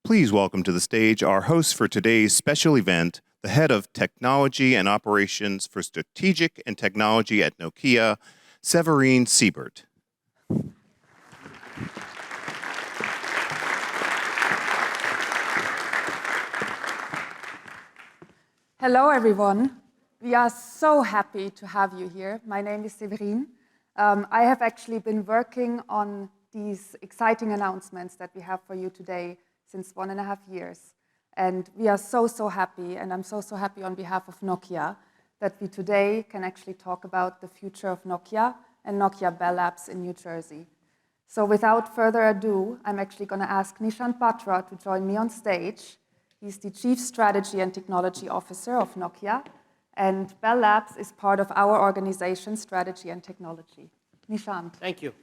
Please welcome to the stage our host for today's special event, the Head of Technology and Operations for Strategic and Technology at Nokia, Severine Siebert. Hello, everyone. We are so happy to have you here. My name is Severine. I have actually been working on these exciting announcements that we have for you today since 1.5 years. And we are so happy, and I'm so happy on behalf of Nokia, that we today can actually talk about the future of Nokia and Nokia Bell Labs in New Jersey. So without further ado, I'm actually going to ask Nishant Batra to join me on stage. He's the Chief Strategy and Technology Officer of Nokia, and Bell Labs is part of our organization's strategy and technology. Nishant. Thank you.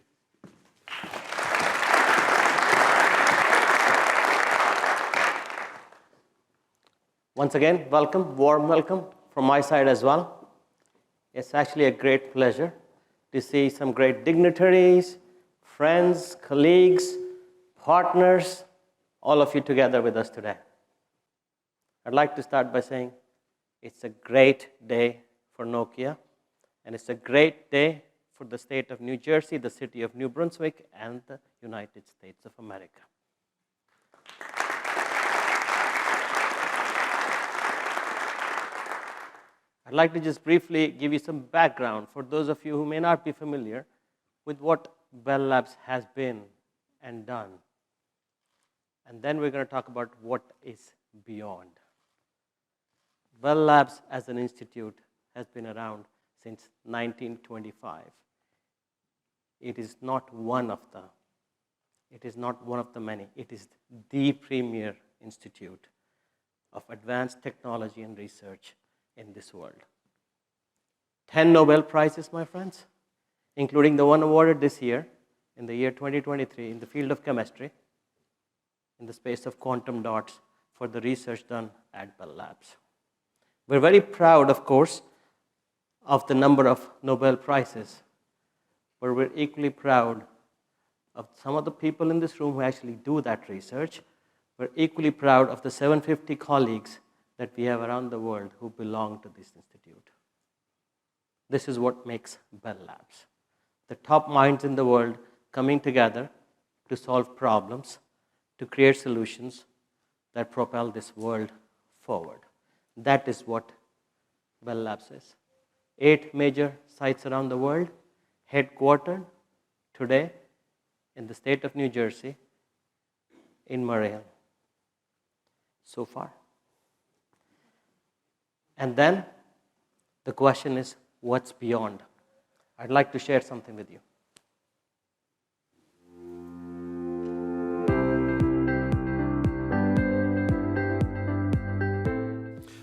Once again, warm welcome from my side as well. It's actually a great pleasure to see some great dignitaries, friends, colleagues, partners, all of you together with us today. I'd like to start by saying it's a great day for Nokia, and it's a great day for the state of New Jersey, the city of New Brunswick, and the United States of America. I'd like to just briefly give you some background for those of you who may not be familiar with what Bell Labs has been and done. And then we're going to talk about what is beyond. Bell Labs as an institute has been around since 1925. It is not one of the many. It is the premier institute of advanced technology and research in this world. 10 Nobel Prizes, my friends, including the one awarded this year, in the year 2023, in the field of chemistry, in the space of quantum dots, for the research done at Bell Labs. We're very proud, of course, of the number of Nobel Prizes, but we're equally proud of some of the people in this room who actually do that research. We're equally proud of the 750 colleagues that we have around the world who belong to this institute. This is what makes Bell Labs. The top minds in the world coming together to solve problems, to create solutions that propel this world forward. That is what Bell Labs is. 8 major sites around the world, headquartered today in the state of New Jersey, in Murray Hill. So far. And then the question is, what's beyond? I'd like to share something with you.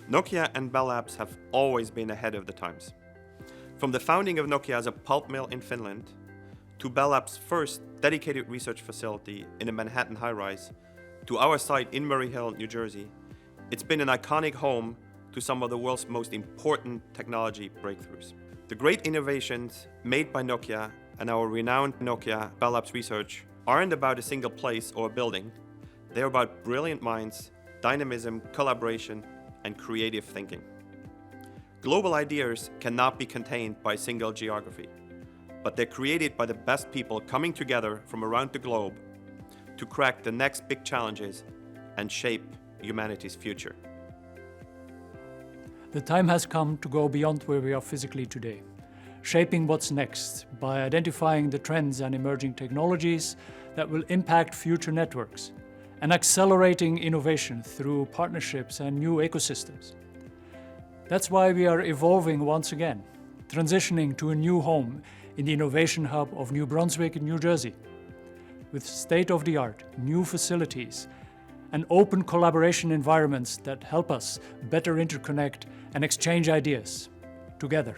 Nokia and Bell Labs have always been ahead of the times. From the founding of Nokia as a pulp mill in Finland, to Bell Labs' first dedicated research facility in a Manhattan high-rise, to our site in Murray Hill, New Jersey, it's been an iconic home to some of the world's most important technology breakthroughs. The great innovations made by Nokia and our renowned Nokia Bell Labs research aren't about a single place or a building. They're about brilliant minds, dynamism, collaboration, and creative thinking. Global ideas cannot be contained by a single geography, but they're created by the best people coming together from around the globe to crack the next big challenges and shape humanity's future. The time has come to go beyond where we are physically today, shaping what's next by identifying the trends and emerging technologies that will impact future networks and accelerating innovation through partnerships and new ecosystems. That's why we are evolving once again, transitioning to a new home in the innovation hub of New Brunswick in New Jersey, with state-of-the-art new facilities and open collaboration environments that help us better interconnect and exchange ideas together.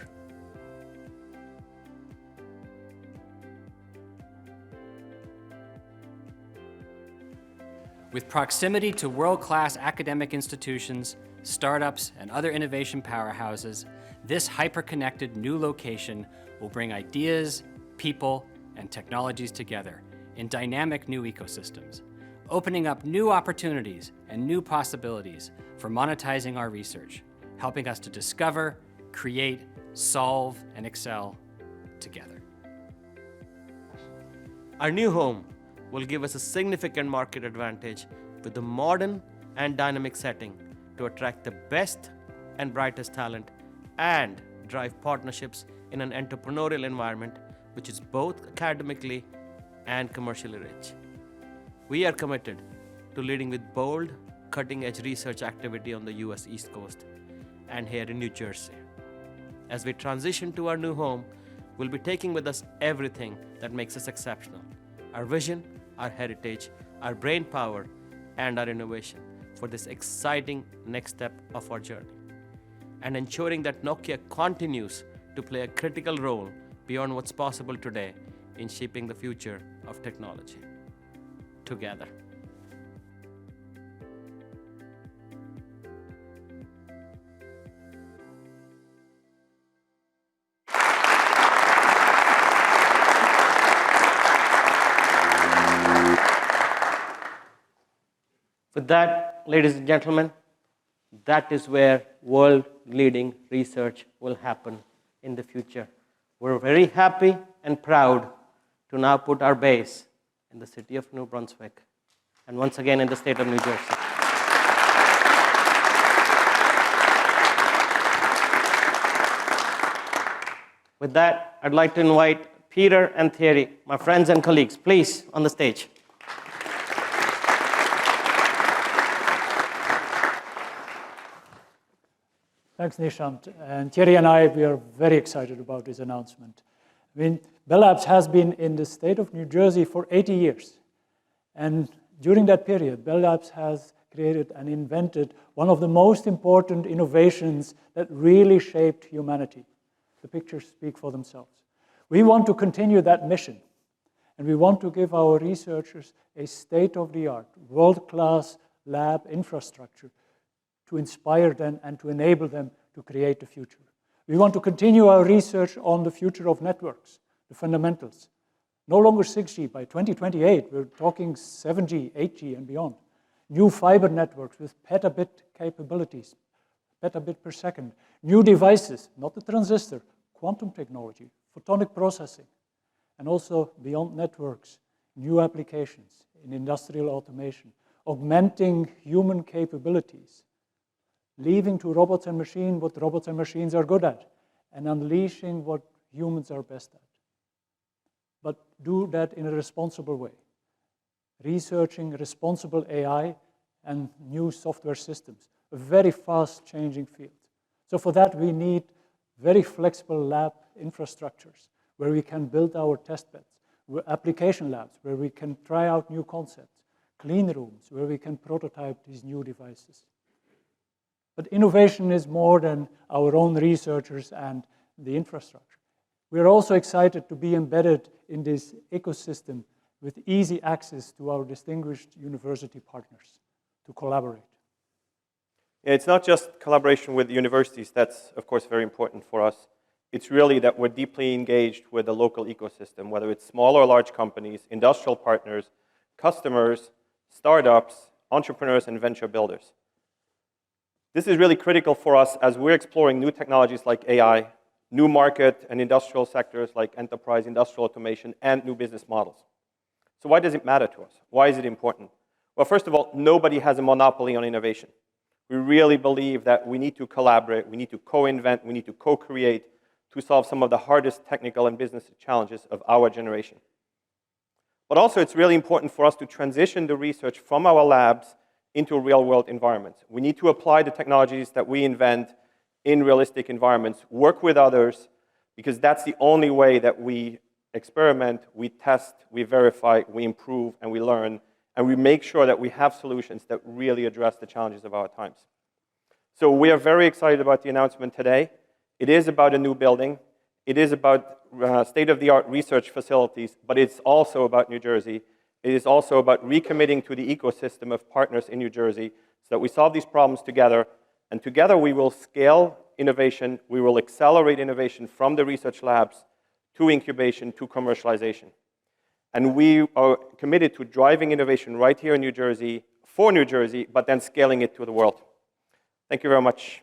With proximity to world-class academic institutions, startups, and other innovation powerhouses, this hyper-connected new location will bring ideas, people, and technologies together in dynamic new ecosystems, opening up new opportunities and new possibilities for monetizing our research, helping us to discover, create, solve, and excel together. Our new home will give us a significant market advantage with a modern and dynamic setting to attract the best and brightest talent and drive partnerships in an entrepreneurial environment which is both academically and commercially rich. We are committed to leading with bold, cutting-edge research activity on the US East Coast and here in New Jersey. As we transition to our new home, we'll be taking with us everything that makes us exceptional: our vision, our heritage, our brain power, and our innovation for this exciting next step of our journey, and ensuring that Nokia continues to play a critical role beyond what's possible today in shaping the future of technology. Together. With that, ladies and gentlemen, that is where world-leading research will happen in the future. We're very happy and proud to now put our base in the city of New Brunswick, and once again in the state of New Jersey. With that, I'd like to invite Peter and Thierry, my friends and colleagues, please, on the stage. Thanks, Nishant. And Thierry and I, we are very excited about this announcement. I mean, Bell Labs has been in the state of New Jersey for 80 years. And during that period, Bell Labs has created and invented one of the most important innovations that really shaped humanity. The pictures speak for themselves. We want to continue that mission. And we want to give our researchers a state-of-the-art, world-class lab infrastructure to inspire them and to enable them to create the future. We want to continue our research on the future of networks, the fundamentals. No longer 6G. By 2028, we're talking 7G, 8G, and beyond. New fiber networks with petabit capabilities, petabit per second. New devices, not the transistor, quantum technology, photonic processing. And also, beyond networks, new applications in industrial automation, augmenting human capabilities, leaving to robots and machines what robots and machines are good at, and unleashing what humans are best at. But do that in a responsible way, researching responsible AI and new software systems, a very fast-changing field. So for that, we need very flexible lab infrastructures where we can build our test beds, application labs where we can try out new concepts, clean rooms where we can prototype these new devices. But innovation is more than our own researchers and the infrastructure. We're also excited to be embedded in this ecosystem with easy access to our distinguished university partners to collaborate. It's not just collaboration with the universities that's, of course, very important for us. It's really that we're deeply engaged with the local ecosystem, whether it's small or large companies, industrial partners, customers, startups, entrepreneurs, and venture builders. This is really critical for us as we're exploring new technologies like AI, new market and industrial sectors like enterprise, industrial automation, and new business models. So why does it matter to us? Why is it important? Well, first of all, nobody has a monopoly on innovation. We really believe that we need to collaborate, we need to co-invent, we need to co-create to solve some of the hardest technical and business challenges of our generation. But also, it's really important for us to transition the research from our labs into real-world environments. We need to apply the technologies that we invent in realistic environments, work with others, because that's the only way that we experiment, we test, we verify, we improve, and we learn, and we make sure that we have solutions that really address the challenges of our times. So we are very excited about the announcement today. It is about a new building. It is about state-of-the-art research facilities, but it's also about New Jersey. It is also about recommitting to the ecosystem of partners in New Jersey so that we solve these problems together, and together we will scale innovation, we will accelerate innovation from the research labs to incubation to commercialization. And we are committed to driving innovation right here in New Jersey, for New Jersey, but then scaling it to the world. Thank you very much.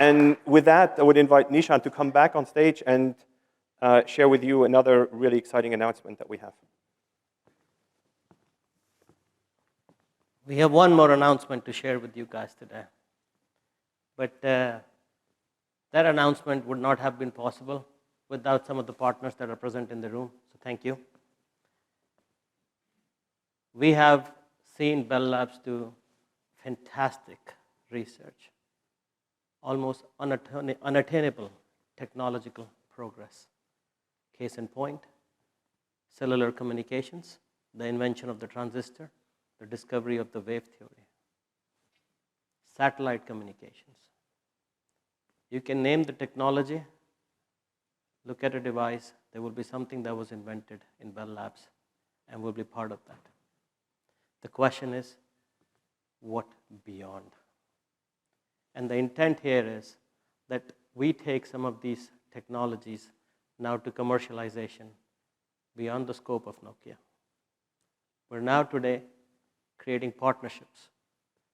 And with that, I would invite Nishant to come back on stage and share with you another really exciting announcement that we have. We have one more announcement to share with you guys today. But that announcement would not have been possible without some of the partners that are present in the room. So thank you. We have seen Bell Labs do fantastic research, almost unattainable technological progress. Case in point, cellular communications, the invention of the transistor, the discovery of the wave theory, satellite communications. You can name the technology, look at a device, there will be something that was invented in Bell Labs and will be part of that. The question is, what beyond? And the intent here is that we take some of these technologies now to commercialization beyond the scope of Nokia. We're now today creating partnerships.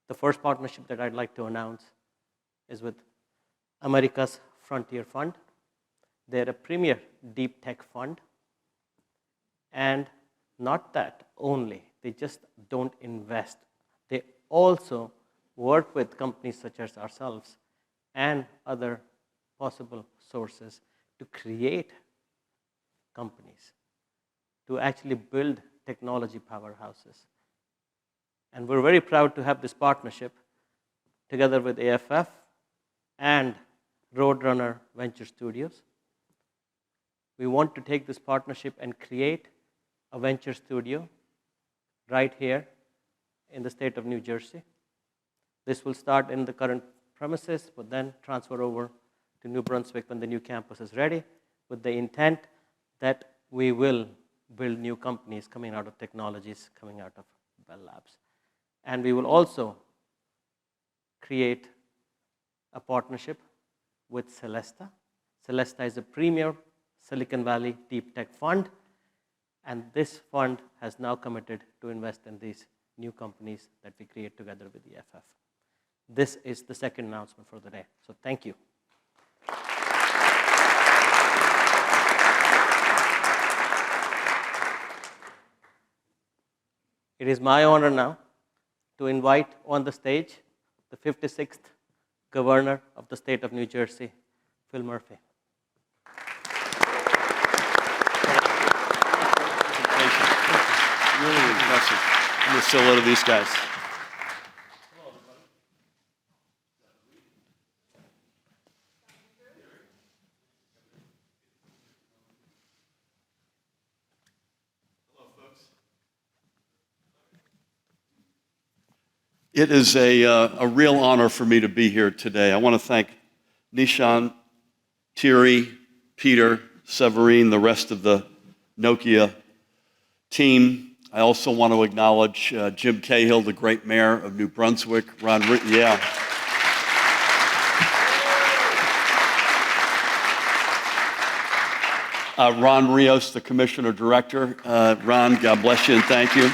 The first partnership that I'd like to announce is with America's Frontier Fund. They're a premier deep tech fund. And not that only, they just don't invest. They also work with companies such as ourselves and other possible sources to create companies, to actually build technology powerhouses. And we're very proud to have this partnership together with AFF and Roadrunner Venture Studios. We want to take this partnership and create a venture studio right here in the state of New Jersey. This will start in the current premises, but then transfer over to New Brunswick when the new campus is ready, with the intent that we will build new companies coming out of technologies coming out of Bell Labs. And we will also create a partnership with Celesta. Celesta is a premier Silicon Valley deep tech fund, and this fund has now committed to invest in these new companies that we create together with the EFF. This is the second announcement for the day. So thank you. It is my honor now to invite on the stage the 56th Governor of the state of New Jersey, Phil Murphy. Really impressive. I'm going to say hello to these guys. It is a real honor for me to be here today. I want to thank Nishant, Thierry, Peter, Severine, the rest of the Nokia team. I also want to acknowledge Jim Cahill, the great mayor of New Brunswick. Ron Rios, the commissioner director. Ron, God bless you and thank you.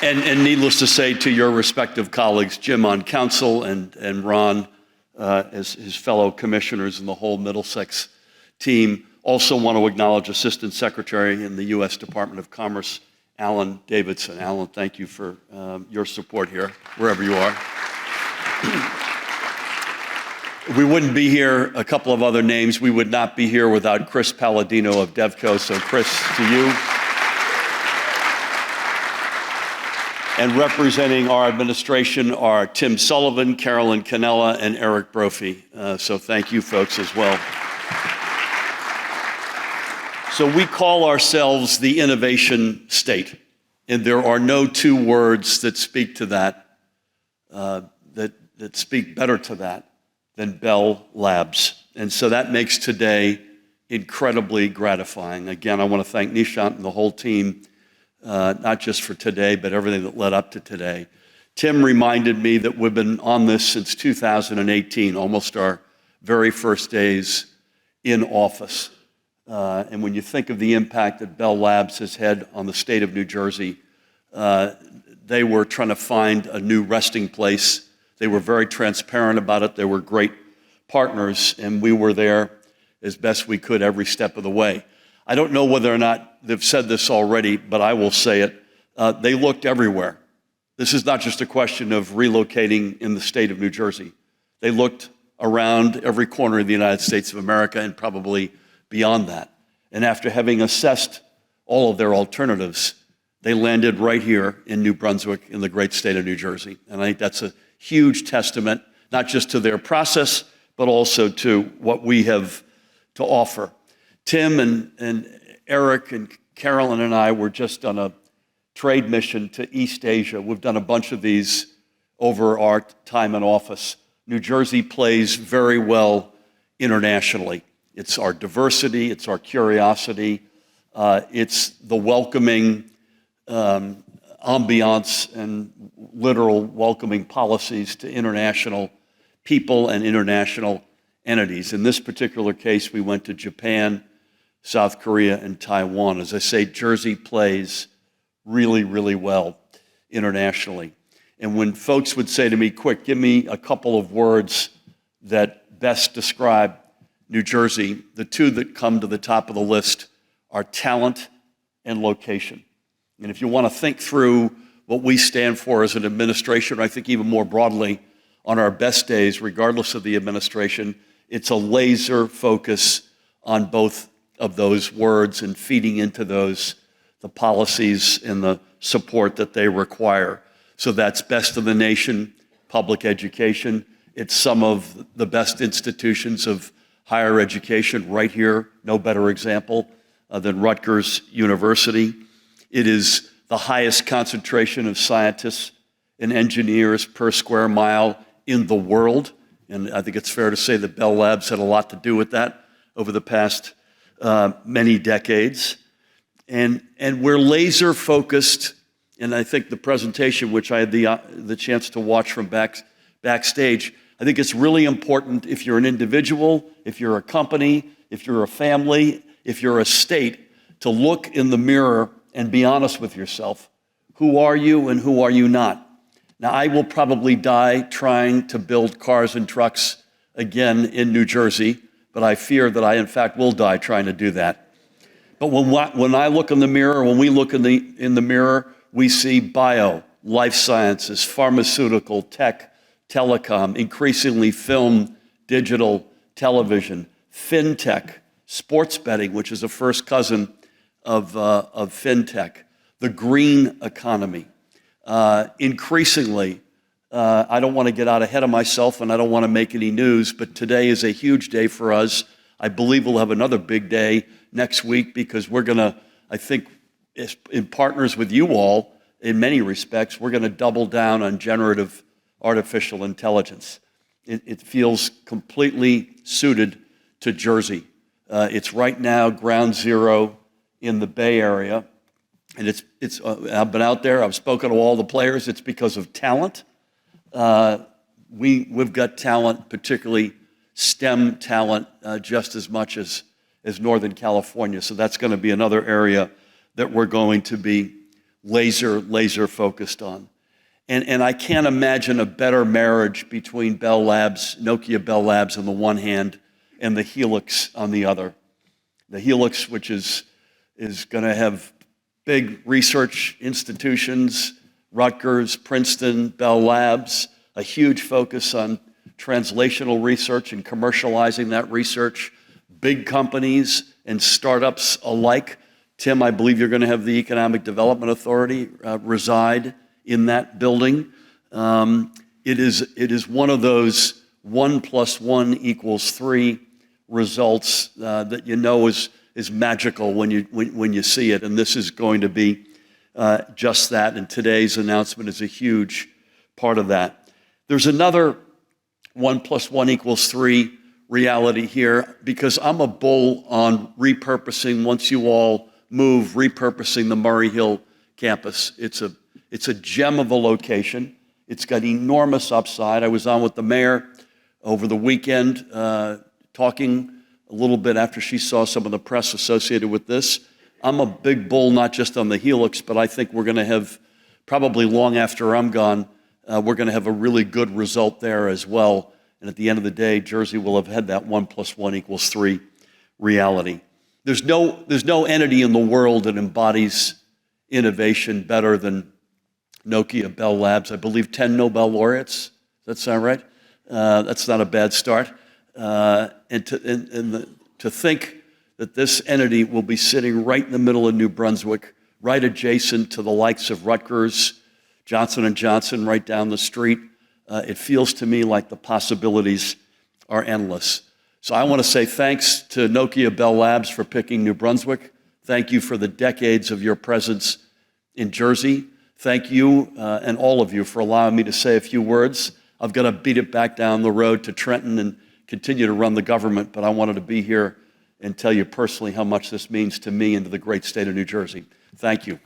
And needless to say, to your respective colleagues, Jim on council and Ron as his fellow commissioners and the whole Middlesex team. Also want to acknowledge Assistant Secretary in the U.S. Department of Commerce, Alan Davidson. Alan, thank you for your support here, wherever you are. We wouldn't be here, a couple of other names, we would not be here without Chris Palladino of DevCo. So Chris, to you. And representing our administration are Tim Sullivan, Carolyn Canella, and Eric Brophy. So thank you folks as well. So we call ourselves the innovation state, and there are no two words that speak to that, that speak better to that than Bell Labs. And so that makes today incredibly gratifying. Again, I want to thank Nishant and the whole team, not just for today, but everything that led up to today, Tim reminded me that we've been on this since 2018, almost our very first days in office. And when you think of the impact that Bell Labs has had on the state of New Jersey, they were trying to find a new resting place. They were very transparent about it. They were great partners, and we were there as best we could every step of the way. I don't know whether or not they've said this already, but I will say it. They looked everywhere. This is not just a question of relocating in the state of New Jersey. They looked around every corner of the United States of America and probably beyond that. And after having assessed all of their alternatives, they landed right here in New Brunswick in the great state of New Jersey. And I think that's a huge testament, not just to their process, but also to what we have to offer. Tim and Eric and Carolyn and I were just on a trade mission to East Asia. We've done a bunch of these over our time in office. New Jersey plays very well internationally. It's our diversity, it's our curiosity, it's the welcoming ambiance and literal welcoming policies to international people and international entities. In this particular case, we went to Japan, South Korea, and Taiwan. As I say, Jersey plays really, really well internationally. And when folks would say to me, quick, give me a couple of words that best describe New Jersey, the two that come to the top of the list are talent and location. And if you want to think through what we stand for as an administration, or I think even more broadly, on our best days, regardless of the administration, it's a laser focus on both of those words and feeding into those the policies and the support that they require. So that's best in the nation, public education. It's some of the best institutions of higher education right here, no better example than Rutgers University. It is the highest concentration of scientists and engineers per square mile in the world. And I think it's fair to say that Bell Labs had a lot to do with that over the past many decades. And we're laser focused, and I think the presentation, which I had the chance to watch from backstage, I think it's really important if you're an individual, if you're a company, if you're a family, if you're a state, to look in the mirror and be honest with yourself. Who are you and who are you not? Now, I will probably die trying to build cars and trucks again in New Jersey, but I fear that I, in fact, will die trying to do that. But when I look in the mirror, when we look in the mirror, we see bio, life sciences, pharmaceutical, tech, telecom, increasingly film, digital, television, fintech, sports betting, which is a first cousin of fintech, the green economy. Increasingly, I don't want to get out ahead of myself and I don't want to make any news, but today is a huge day for us. I believe we'll have another big day next week because we're going to, I think, in partners with you all, in many respects, we're going to double down on generative artificial intelligence. It feels completely suited to Jersey. It's right now ground zero in the Bay Area. And I've been out there, I've spoken to all the players, it's because of talent. We've got talent, particularly STEM talent, just as much as Northern California. So that's going to be another area that we're going to be laser focused on. And I can't imagine a better marriage between Bell Labs, Nokia Bell Labs on the one hand, and the Helix on the other. The Helix, which is going to have big research institutions, Rutgers, Princeton, Bell Labs, a huge focus on translational research and commercializing that research, big companies and startups alike. Tim, I believe you're going to have the Economic Development Authority reside in that building. It is one of those 1 + 1 = 3 results that you know is magical when you see it, and this is going to be just that, and today's announcement is a huge part of that. There's another 1 + 1 = 3 reality here, because I'm a bull on repurposing, once you all move, repurposing the Murray Hill campus. It's a gem of a location. It's got enormous upside. I was on with the mayor over the weekend talking a little bit after she saw some of the press associated with this. I'm a big bull, not just on the helix, but I think we're going to have, probably long after I'm gone, we're going to have a really good result there as well. And at the end of the day, Jersey will have had that 1 + 1 = 3 reality. There's no entity in the world that embodies innovation better than Nokia Bell Labs. I believe 10 Nobel laureates. Does that sound right? That's not a bad start. And to think that this entity will be sitting right in the middle of New Brunswick, right adjacent to the likes of Rutgers, Johnson & Johnson right down the street, it feels to me like the possibilities are endless. So I want to say thanks to Nokia Bell Labs for picking New Brunswick. Thank you for the decades of your presence in Jersey. Thank you and all of you for allowing me to say a few words. I've got to beat it back down the road to Trenton and continue to run the government, but I wanted to be here and tell you personally how much this means to me and to the great state of New Jersey. Thank you.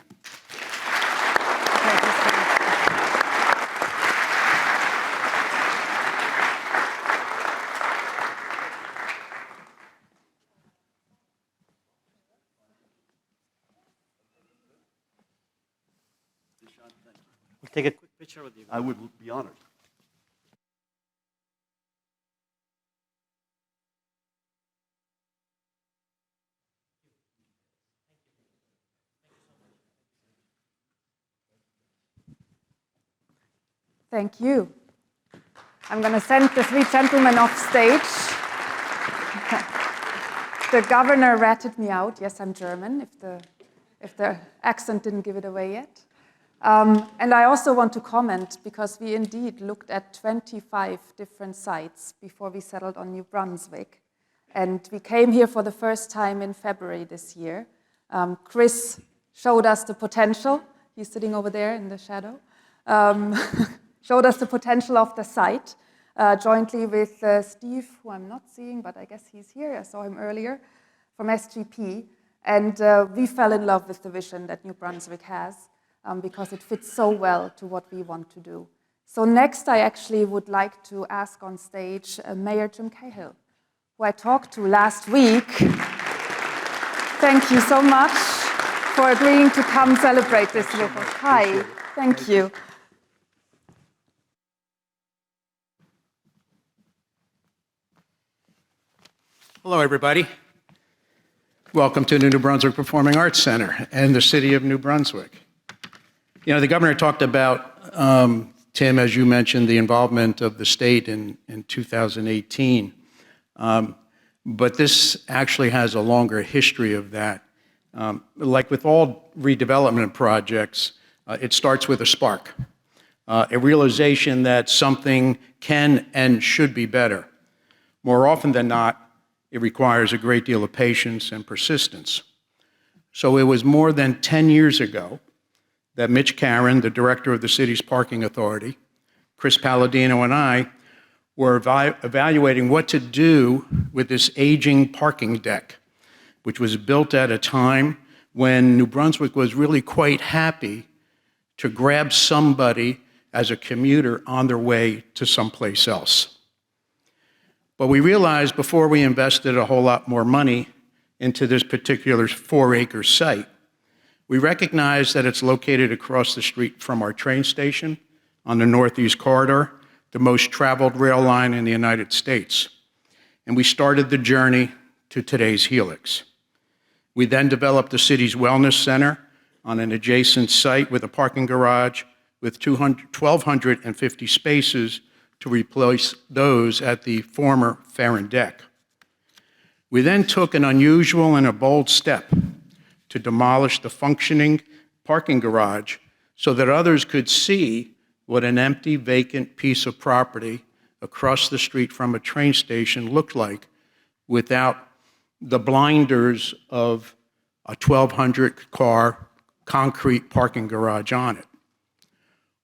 We'll take a quick picture with you. I would be honored. Thank you. I'm going to send the three gentlemen off stage. The governor ratted me out. Yes, I'm German, if the accent didn't give it away yet. And I also want to comment, because we indeed looked at 25 different sites before we settled on New Brunswick. And we came here for the first time in February this year. Chris showed us the potential. He's sitting over there in the shadow. Showed us the potential of the site, jointly with Steve, who I'm not seeing, but I guess he's here. I saw him earlier, from SGP. And we fell in love with the vision that New Brunswick has, because it fits so well to what we want to do. So next, I actually would like to ask on stage Mayor Jim Cahill, who I talked to last week. Thank you so much for agreeing to come celebrate this with us. Hi, thank you. Hello, everybody. Welcome to the New Brunswick Performing Arts Center and the city of New Brunswick. You know, the governor talked about, Tim, as you mentioned, the involvement of the state in 2018. But this actually has a longer history of that. Like with all redevelopment projects, it starts with a spark, a realization that something can and should be better. More often than not, it requires a great deal of patience and persistence. So it was more than 10 years ago that Mitch Caron, the director of the city's parking authority, Chris Palladino, and I were evaluating what to do with this aging parking deck, which was built at a time when New Brunswick was really quite happy to grab somebody as a commuter on their way to someplace else. But we realized before we invested a whole lot more money into this particular 4-acre site, we recognized that it's located across the street from our train station on the Northeast Corridor, the most traveled rail line in the United States. And we started the journey to today's helix. We then developed the city's wellness center on an adjacent site with a parking garage with 1,250 spaces to replace those at the former Farron deck. We then took an unusual and a bold step to demolish the functioning parking garage so that others could see what an empty, vacant piece of property across the street from a train station looked like without the blinders of a 1,200-car concrete parking garage on it.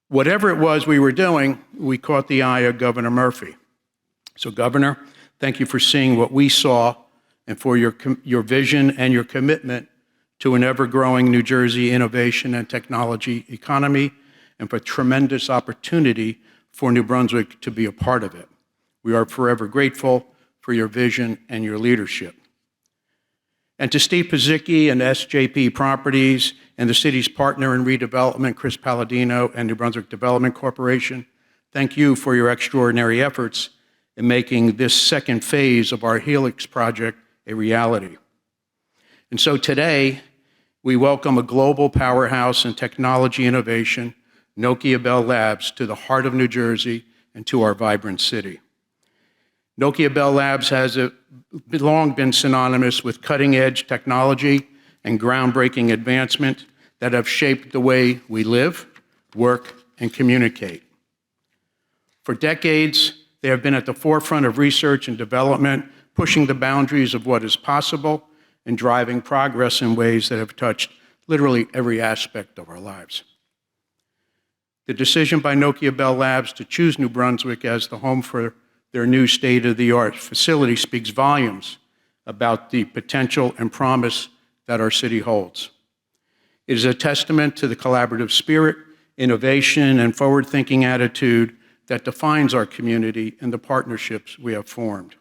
Whatever it was we were doing, we caught the eye of Governor Murphy. So, Governor, thank you for seeing what we saw and for your vision and your commitment to an ever-growing New Jersey innovation and technology economy and for tremendous opportunity for New Brunswick to be a part of it. We are forever grateful for your vision and your leadership. And to Steve Pizicki and SJP Properties and the city's partner in redevelopment, Chris Palladino and New Brunswick Development Corporation, thank you for your extraordinary efforts in making this second phase of our Helix project a reality. And so today, we welcome a global powerhouse in technology innovation, Nokia Bell Labs, to the heart of New Jersey and to our vibrant city. Nokia Bell Labs has long been synonymous with cutting-edge technology and groundbreaking advancement that have shaped the way we live, work, and communicate. For decades, they have been at the forefront of research and development, pushing the boundaries of what is possible and driving progress in ways that have touched literally every aspect of our lives. The decision by Nokia Bell Labs to choose New Brunswick as the home for their new state-of-the-art facility speaks volumes about the potential and promise that our city holds. It is a testament to the collaborative spirit, innovation, and forward-thinking attitude that defines our community and the partnerships we have formed.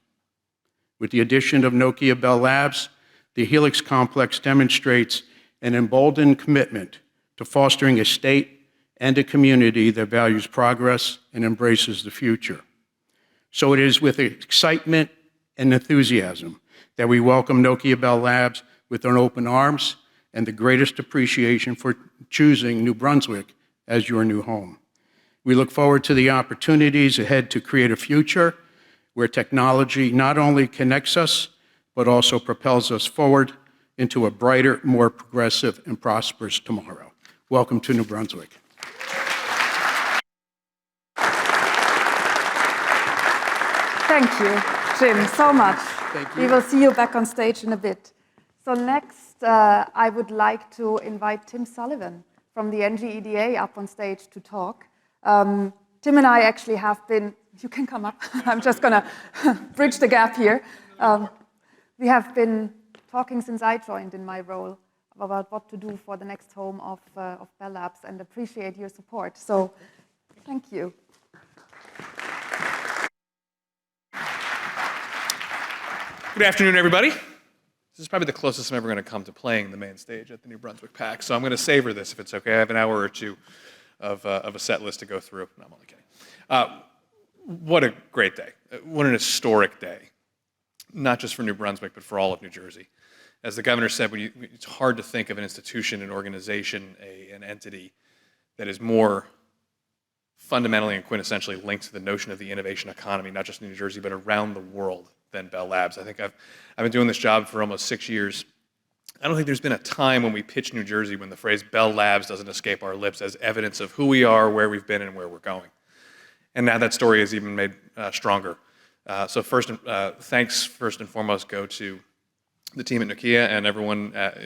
With the addition of Nokia Bell Labs, the Helix complex demonstrates an emboldened commitment to fostering a state and a community that values progress and embraces the future. So it is with excitement and enthusiasm that we welcome Nokia Bell Labs with our open arms and the greatest appreciation for choosing New Brunswick as your new home. We look forward to the opportunities ahead to create a future where technology not only connects us, but also propels us forward into a brighter, more progressive, and prosperous tomorrow. Welcome to New Brunswick. Thank you, Jim, so much. Thank you. We will see you back on stage in a bit. So next, I would like to invite Tim Sullivan from the NGEDA up on stage to talk. Tim and I actually have been, you can come up, I'm just going to bridge the gap here. We have been talking since I joined in my role about what to do for the next home of Bell Labs, and appreciate your support. So thank you. Good afternoon, everybody. This is probably the closest I'm ever going to come to playing the main stage at the New Brunswick PAC, so I'm going to savor this if it's okay. I have an hour or two of a set list to go through. No, I'm only kidding. What a great day. What an historic day, not just for New Brunswick, but for all of New Jersey. As the governor said, it's hard to think of an institution, an organization, an entity that is more fundamentally and quintessentially linked to the notion of the innovation economy, not just in New Jersey, but around the world, than Bell Labs. I think I've been doing this job for almost 6 years. I don't think there's been a time when we pitch New Jersey when the phrase Bell Labs doesn't escape our lips as evidence of who we are, where we've been, and where we're going. And now that story is even made stronger. So thanks first and foremost go to the team at Nokia and everyone at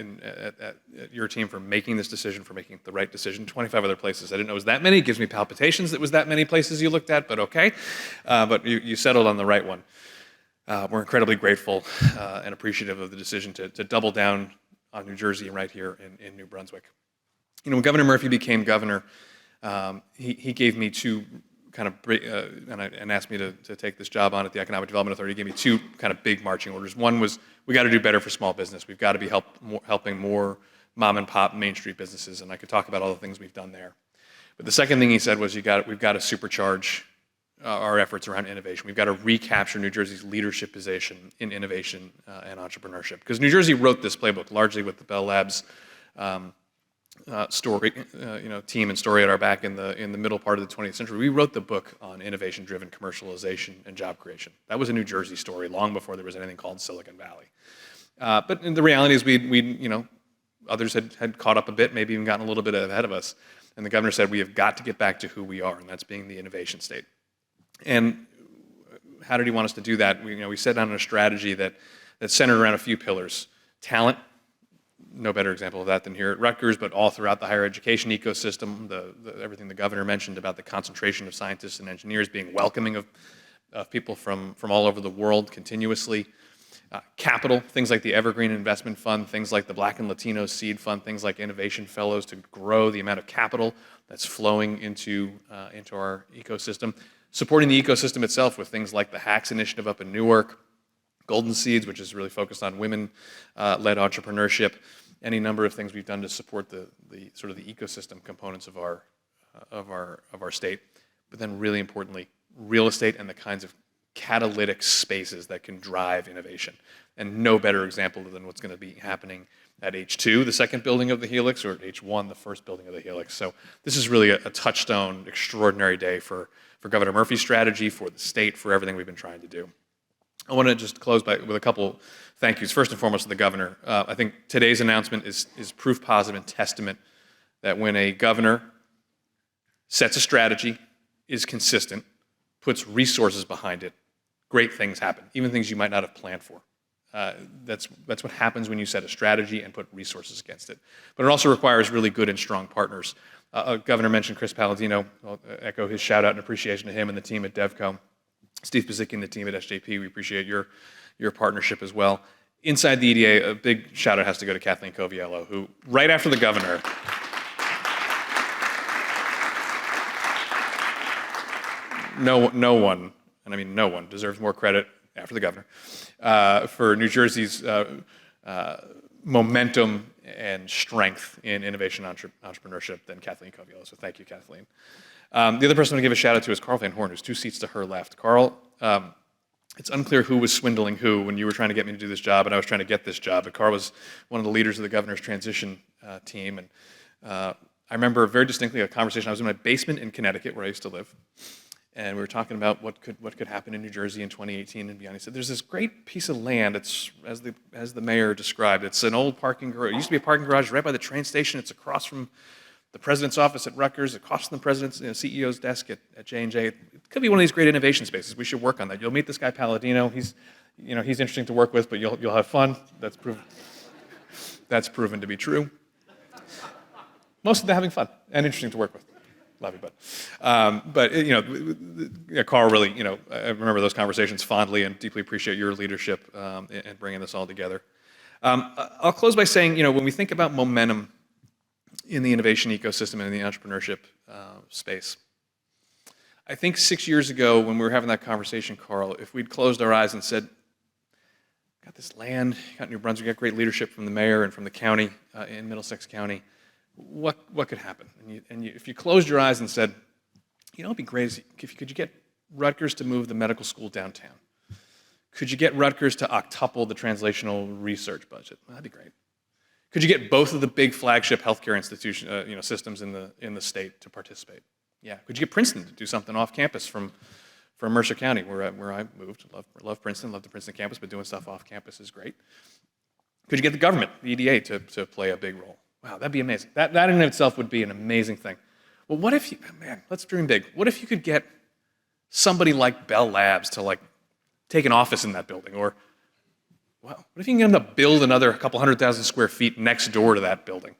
your team for making this decision, for making the right decision. 25 other places. I didn't know it was that many. It gives me palpitations that it was that many places you looked at, but okay. But you settled on the right one. We're incredibly grateful and appreciative of the decision to double down on New Jersey and right here in New Brunswick. You know, when Governor Murphy became governor, he gave me two kind of, and asked me to take this job on at the Economic Development Authority. He gave me two kind of big marching orders. One was, we got to do better for small business. We've got to be helping more mom and pop Main Street businesses, and I could talk about all the things we've done there. But the second thing he said was, we've got to supercharge our efforts around innovation. We've got to recapture New Jersey's leadership position in innovation and entrepreneurship. Because New Jersey wrote this playbook largely with the Bell Labs story, team and story at our back in the middle part of the 20th century. We wrote the book on innovation-driven commercialization and job creation. That was a New Jersey story long before there was anything called Silicon Valley. But the reality is others had caught up a bit, maybe even gotten a little bit ahead of us. And the governor said, we have got to get back to who we are, and that's being the innovation state. And how did he want us to do that? We set down a strategy that's centered around a few pillars. Talent, no better example of that than here at Rutgers, but all throughout the higher education ecosystem, everything the governor mentioned about the concentration of scientists and engineers, being welcoming of people from all over the world continuously. Capital, things like the Evergreen Investment Fund, things like the Black and Latino Seed Fund, things like Innovation Fellows to grow the amount of capital that's flowing into our ecosystem. Supporting the ecosystem itself with things like the HACS initiative up in Newark, Golden Seeds, which is really focused on women-led entrepreneurship, any number of things we've done to support the sort of the ecosystem components of our state. But then really importantly, real estate and the kinds of catalytic spaces that can drive innovation. And no better example than what's going to be happening at H2, the second building of the Helix, or at H1, the first building of the Helix. So this is really a touchstone, extraordinary day for Governor Murphy's strategy, for the state, for everything we've been trying to do. I want to just close with a couple thank yous. First and foremost to the governor. I think today's announcement is proof positive and testament that when a governor sets a strategy, is consistent, puts resources behind it, great things happen, even things you might not have planned for. That's what happens when you set a strategy and put resources against it. But it also requires really good and strong partners. Governor mentioned Chris Palladino. I'll echo his shout out and appreciation to him and the team at DevCo. Steve Pazicki and the team at SJP, we appreciate your partnership as well. Inside the EDA, a big shout out has to go to Kathleen Coviello, who right after the governor, no one, and I mean no one, deserves more credit after the governor for New Jersey's momentum and strength in innovation and entrepreneurship than Kathleen Coviello. So thank you, Kathleen. The other person I want to give a shout out to is Carl Van Horn, who's 2 seats to her left. Carl, it's unclear who was swindling who when you were trying to get me to do this job and I was trying to get this job, but Carl was one of the leaders of the governor's transition team. And I remember very distinctly a conversation. I was in my basement in Connecticut where I used to live. And we were talking about what could happen in New Jersey in 2018 and beyond. He said, there's this great piece of land, it's, as the mayor described, it's an old parking garage. It used to be a parking garage right by the train station. It's across from the president's office at Rutgers, across from the president's CEO's desk at J&J. It could be one of these great innovation spaces. We should work on that. You'll meet this guy Palladino. He's interesting to work with, but you'll have fun. That's proven to be true. Most of them having fun and interesting to work with. Love you, bud. But Carl really, I remember those conversations fondly and deeply appreciate your leadership in bringing this all together. I'll close by saying, when we think about momentum in the innovation ecosystem and in the entrepreneurship space, I think 6 years ago when we were having that conversation, Carl, if we'd closed our eyes and said, got this land, got New Brunswick, got great leadership from the mayor and from the county in Middlesex County, what could happen? And if you closed your eyes and said, it'd be great could you get Rutgers to move the medical school downtown? Could you get Rutgers to octuple the translational research budget? That'd be great. Could you get both of the big flagship healthcare institution, systems in the state to participate? Yeah. Could you get Princeton to do something off campus from Mercer County, where I moved? Love Princeton, love the Princeton campus, but doing stuff off campus is great. Could you get the government, the EDA, to play a big role? Wow, that'd be amazing. That in and of itself would be an amazing thing. Well, what if let's dream big. What if you could get somebody like Bell Labs to take an office in that building? Or, what if you can get them to build another couple 100,000 square feet next door to that building?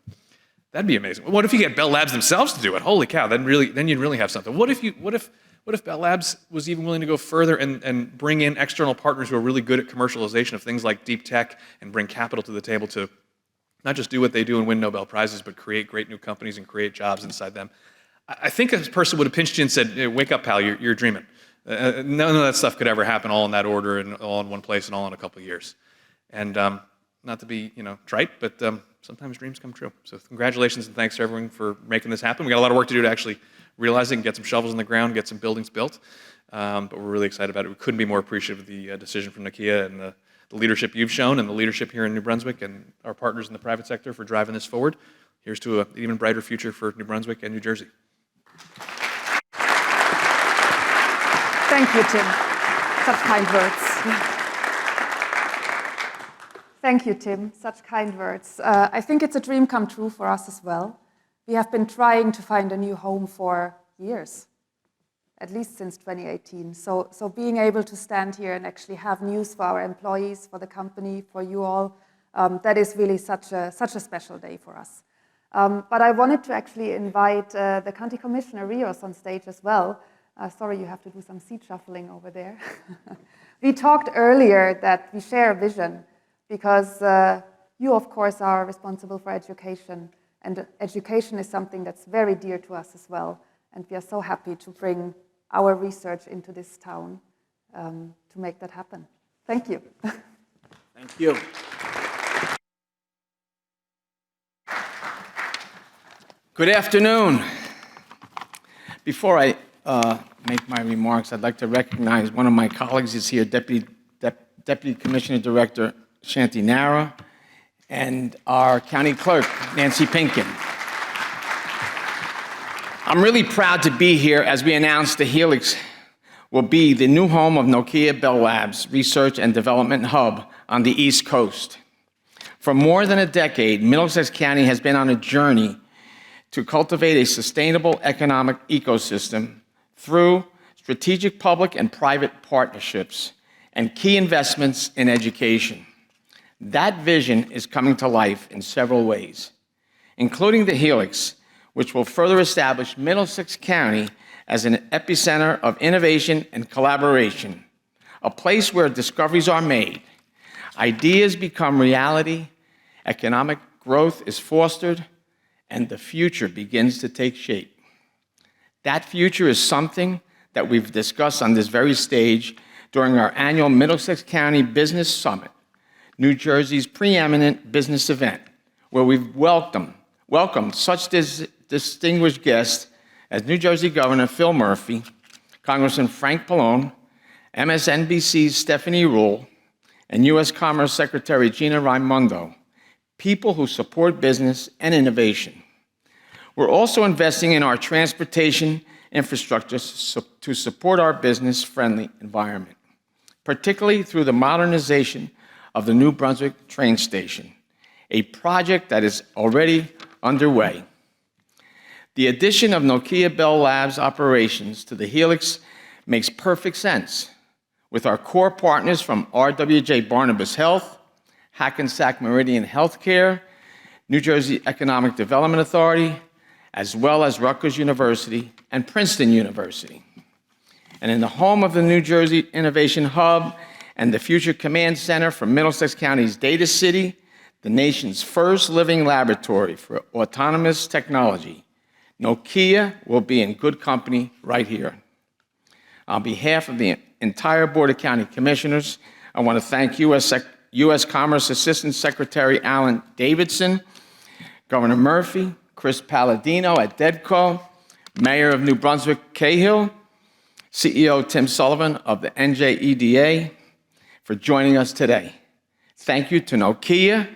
That'd be amazing. What if you get Bell Labs themselves to do it? Holy cow, then you'd really have something. What if Bell Labs was even willing to go further and bring in external partners who are really good at commercialization of things like deep tech and bring capital to the table to not just do what they do and win Nobel Prizes, but create great new companies and create jobs inside them? I think a person would have pinched you and said, hey, wake up, pal, you're dreaming. None of that stuff could ever happen all in that order and all in one place and all in a couple of years. And not to be trite, but sometimes dreams come true. So congratulations and thanks to everyone for making this happen. We got a lot of work to do to actually realize it and get some shovels in the ground, get some buildings built. But we're really excited about it. We couldn't be more appreciative of the decision from Nokia and the leadership you've shown and the leadership here in New Brunswick and our partners in the private sector for driving this forward. Here's to an even brighter future for New Brunswick and New Jersey. Thank you, Tim. Such kind words. Thank you, Tim. Such kind words. I think it's a dream come true for us as well. We have been trying to find a new home for years, at least since 2018. So being able to stand here and actually have news for our employees, for the company, for you all, that is really such a special day for us. But I wanted to actually invite the County Commissioner Rios on stage as well. Sorry, you have to do some seat shuffling over there. We talked earlier that we share a vision because you, of course, are responsible for education, and education is something that's very dear to us as well. And we are so happy to bring our research into this town to make that happen. Thank you. Thank you. Good afternoon. Before I make my remarks, I'd like to recognize one of my colleagues is here, Deputy Commissioner Director Shanti Nara, and our County Clerk, Nancy Pinkin. I'm really proud to be here as we announce the Helix will be the new home of Nokia Bell Labs Research and Development Hub on the East Coast. For more than a decade, Middlesex County has been on a journey to cultivate a sustainable economic ecosystem through strategic public and private partnerships and key investments in education. That vision is coming to life in several ways, including the Helix, which will further establish Middlesex County as an epicenter of innovation and collaboration, a place where discoveries are made, ideas become reality, economic growth is fostered, and the future begins to take shape. That future is something that we've discussed on this very stage during our annual Middlesex County Business Summit, New Jersey's preeminent business event, where we've welcomed such distinguished guests as New Jersey Governor Phil Murphy, Congressman Frank Pallone, MSNBC's Stephanie Ruhle, and U.S. Commerce Secretary Gina Raimondo, people who support business and innovation. We're also investing in our transportation infrastructure to support our business-friendly environment, particularly through the modernization of the New Brunswick train station, a project that is already underway. The addition of Nokia Bell Labs operations to the Helix makes perfect sense, with our core partners from RWJ Barnabas Health, Hackensack Meridian Healthcare, New Jersey Economic Development Authority, as well as Rutgers University and Princeton University. And in the home of the New Jersey Innovation Hub and the Future Command Center for Middlesex County's Data City, the nation's first living laboratory for autonomous technology, Nokia will be in good company right here. On behalf of the entire Board of County Commissioners, I want to thank U.S. Commerce Assistant Secretary Alan Davidson, Governor Murphy, Chris Palladino at DEDCO, Mayor of New Brunswick Cahill, CEO Tim Sullivan of the NJEDA for joining us today. Thank you to Nokia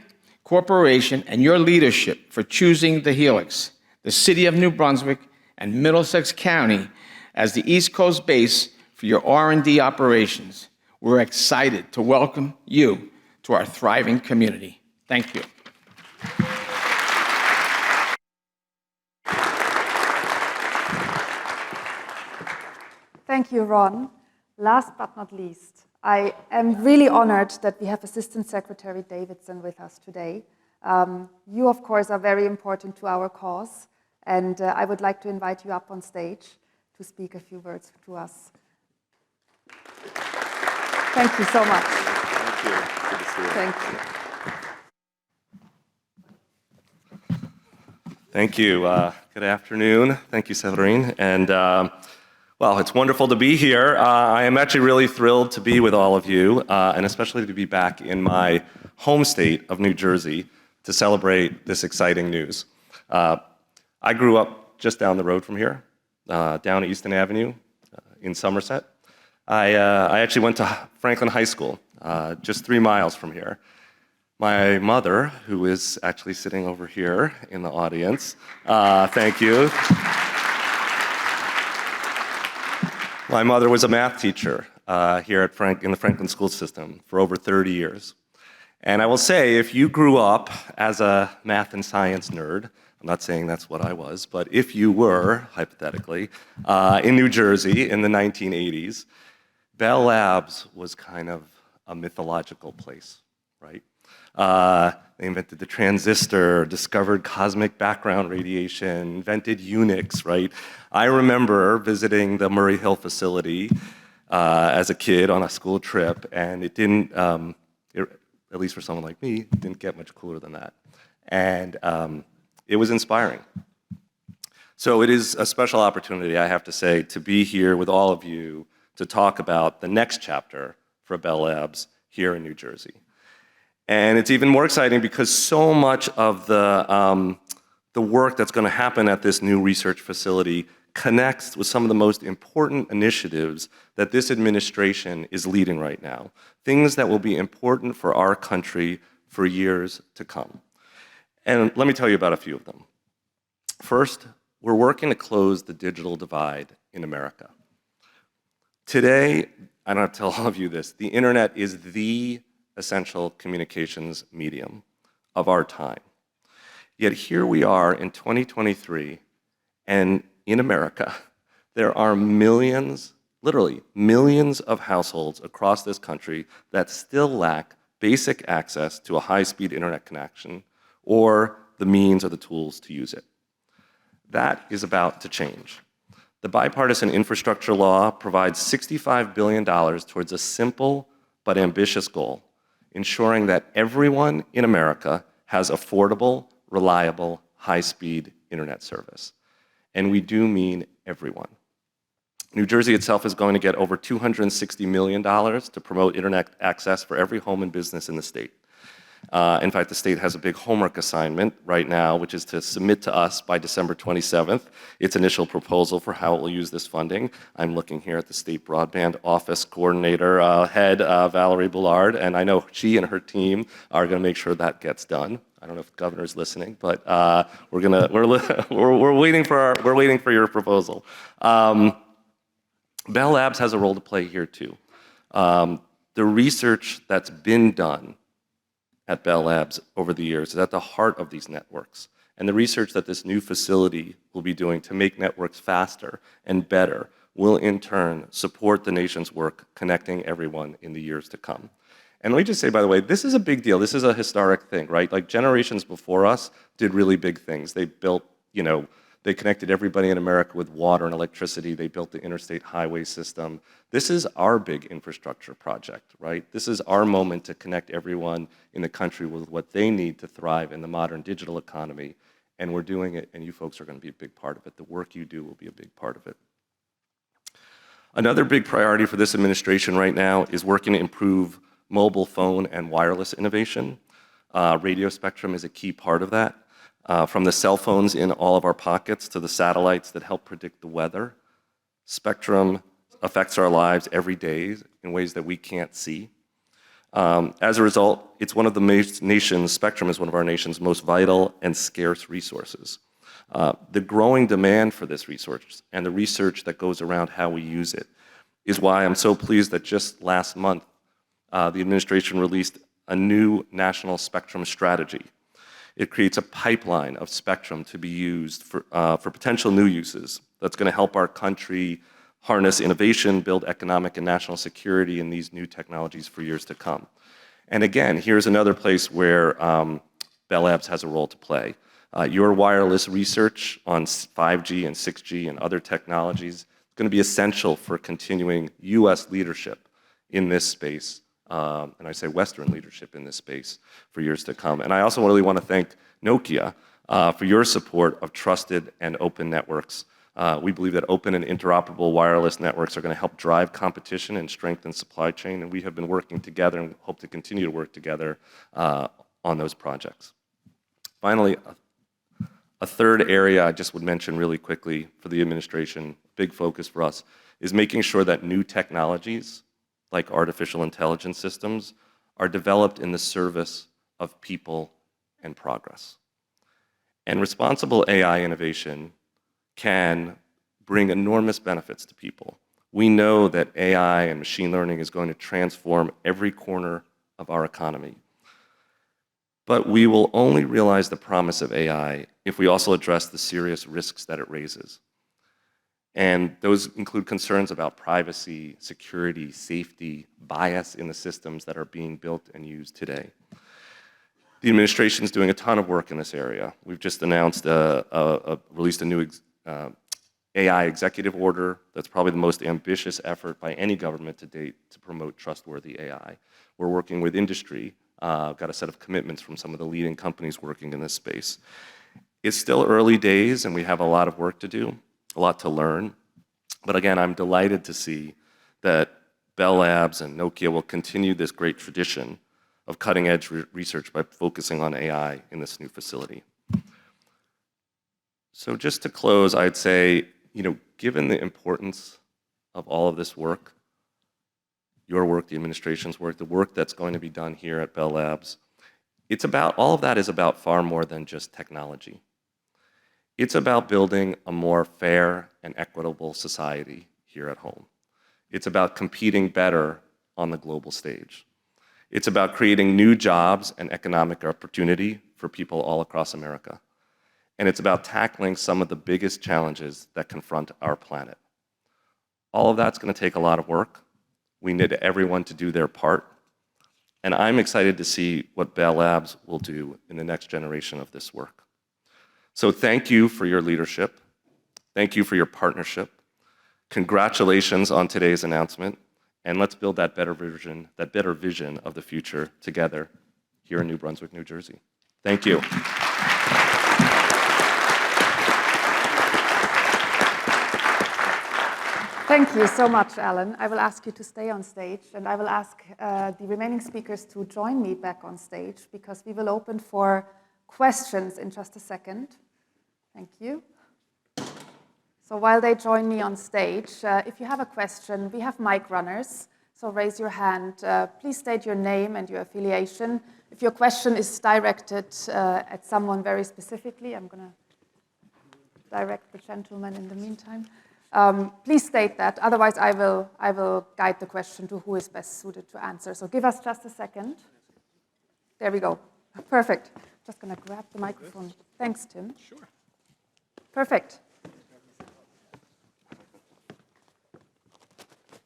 Corporation and your leadership for choosing the Helix, the City of New Brunswick, and Middlesex County as the East Coast base for your R&D operations. We're excited to welcome you to our thriving community. Thank you. Thank you, Ron. Last but not least, I am really honored that we have Assistant Secretary Davidson with us today. You, of course, are very important to our cause, and I would like to invite you up on stage to speak a few words to us. Thank you so much. Thank you. Good to see you. Thank you. Thank you. Good afternoon. Thank you, Severine. And well, it's wonderful to be here. I am actually really thrilled to be with all of you, and especially to be back in my home state of New Jersey to celebrate this exciting news. I grew up just down the road from here, down Easton Avenue in Somerset. I actually went to Franklin High School, just 3 miles from here. My mother, who is actually sitting over here in the audience, thank you. My mother was a math teacher here in the Franklin school system for over 30 years. And I will say, if you grew up as a math and science nerd, I'm not saying that's what I was, but if you were, hypothetically, in New Jersey in the 1980s, Bell Labs was kind of a mythological place, right? They invented the transistor, discovered cosmic background radiation, invented Unix, right? I remember visiting the Murray Hill facility as a kid on a school trip, and it didn't, at least for someone like me, it didn't get much cooler than that. And it was inspiring. So it is a special opportunity, I have to say, to be here with all of you to talk about the next chapter for Bell Labs here in New Jersey. And it's even more exciting because so much of the work that's going to happen at this new research facility connects with some of the most important initiatives that this administration is leading right now, things that will be important for our country for years to come. And let me tell you about a few of them. First, we're working to close the digital divide in America. Today, I don't have to tell all of you this, the internet is the essential communications medium of our time. Yet here we are in 2023, and in America, there are millions, literally millions of households across this country that still lack basic access to a high-speed internet connection or the means or the tools to use it. That is about to change. The bipartisan infrastructure law provides $65 billion towards a simple but ambitious goal, ensuring that everyone in America has affordable, reliable, high-speed internet service. And we do mean everyone. New Jersey itself is going to get over $260 million to promote internet access for every home and business in the state. In fact, the state has a big homework assignment right now, which is to submit to us by December 27th its initial proposal for how it will use this funding. I'm looking here at the state broadband office coordinator head, Valerie Bullard, and I know she and her team are going to make sure that gets done. I don't know if the governor's listening, but we're waiting for your proposal. Bell Labs has a role to play here too. The research that's been done at Bell Labs over the years is at the heart of these networks. And the research that this new facility will be doing to make networks faster and better will in turn support the nation's work connecting everyone in the years to come. And let me just say, by the way, this is a big deal. This is a historic thing, right? Like generations before us did really big things. They built, they connected everybody in America with water and electricity. They built the interstate highway system. This is our big infrastructure project, right? This is our moment to connect everyone in the country with what they need to thrive in the modern digital economy. And we're doing it, and you folks are going to be a big part of it. The work you do will be a big part of it. Another big priority for this administration right now is working to improve mobile phone and wireless innovation. Radio spectrum is a key part of that. From the cell phones in all of our pockets to the satellites that help predict the weather, spectrum affects our lives every day in ways that we can't see. As a result, it's one of the nation's, spectrum is one of our nation's most vital and scarce resources. The growing demand for this resource and the research that goes around how we use it is why I'm so pleased that just last month, the administration released a new national spectrum strategy. It creates a pipeline of spectrum to be used for potential new uses that's going to help our country harness innovation, build economic and national security in these new technologies for years to come. And again, here's another place where Bell Labs has a role to play. Your wireless research on 5G and 6G and other technologies is going to be essential for continuing US leadership in this space. And I say Western leadership in this space for years to come. And I also really want to thank Nokia for your support of trusted and open networks. We believe that open and interoperable wireless networks are going to help drive competition and strengthen supply chain, and we have been working together and hope to continue to work together on those projects. Finally, a third area I just would mention really quickly for the administration, big focus for us, is making sure that new technologies like artificial intelligence systems, are developed in the service of people and progress. And responsible AI innovation can bring enormous benefits to people. We know that AI and machine learning is going to transform every corner of our economy. But we will only realize the promise of AI if we also address the serious risks that it raises. And those include concerns about privacy, security, safety, bias in the systems that are being built and used today. The administration is doing a ton of work in this area. We've just announced, released a new AI executive order. That's probably the most ambitious effort by any government to date to promote trustworthy AI. We're working with industry, got a set of commitments from some of the leading companies working in this space. It's still early days and we have a lot of work to do, a lot to learn. But again, I'm delighted to see that Bell Labs and Nokia will continue this great tradition of cutting-edge research by focusing on AI in this new facility. So just to close, I'd say, given the importance of all of this work, your work, the administration's work, the work that's going to be done here at Bell Labs, all of that is about far more than just technology. It's about building a more fair and equitable society here at home. It's about competing better on the global stage. It's about creating new jobs and economic opportunity for people all across America. And it's about tackling some of the biggest challenges that confront our planet. All of that's going to take a lot of work. We need everyone to do their part. And I'm excited to see what Bell Labs will do in the next generation of this work. So thank you for your leadership. Thank you for your partnership. Congratulations on today's announcement. And let's build that better vision of the future together here in New Brunswick, New Jersey. Thank you. Thank you so much, Alan. I will ask you to stay on stage, and I will ask the remaining speakers to join me back on stage, because we will open for questions in just a second. Thank you. So while they join me on stage, if you have a question, we have mic runners, so raise your hand. Please state your name and your affiliation. If your question is directed at someone very specifically, I'm going to direct the gentleman in the meantime. Please state that, otherwise I will guide the question to who is best suited to answer. So give us just a second. There we go. Perfect. Just going to grab the microphone. Thanks, Tim. Sure. Perfect.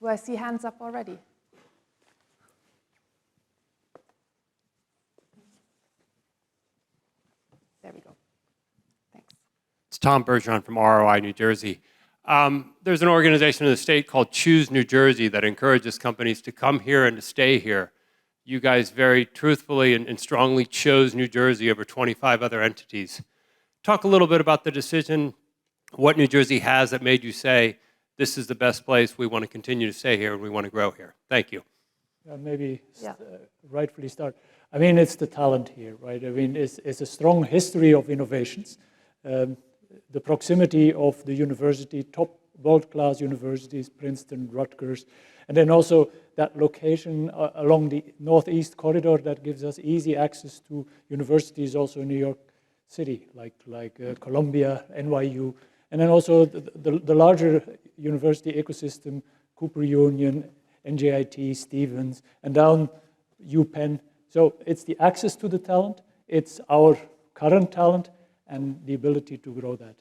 Do I see hands up already? There we go. Thanks. It's Tom Bergeron from ROI New Jersey. There's an organization in the state called Choose New Jersey that encourages companies to come here and to stay here. You guys very truthfully and strongly chose New Jersey over 25 other entities. Talk a little bit about the decision, what New Jersey has that made you say, this is the best place, we want to continue to stay here, and we want to grow here. Thank you. Maybe rightfully start. I mean, it's the talent here, right? I mean, it's a strong history of innovations. The proximity of the university, top world-class universities, Princeton, Rutgers, and then also that location along the northeast corridor that gives us easy access to universities also in New York City, like Columbia, NYU, and then also the larger university ecosystem, Cooper Union, NJIT, Stevens, and down UPenn. So it's the access to the talent, it's our current talent, and the ability to grow that.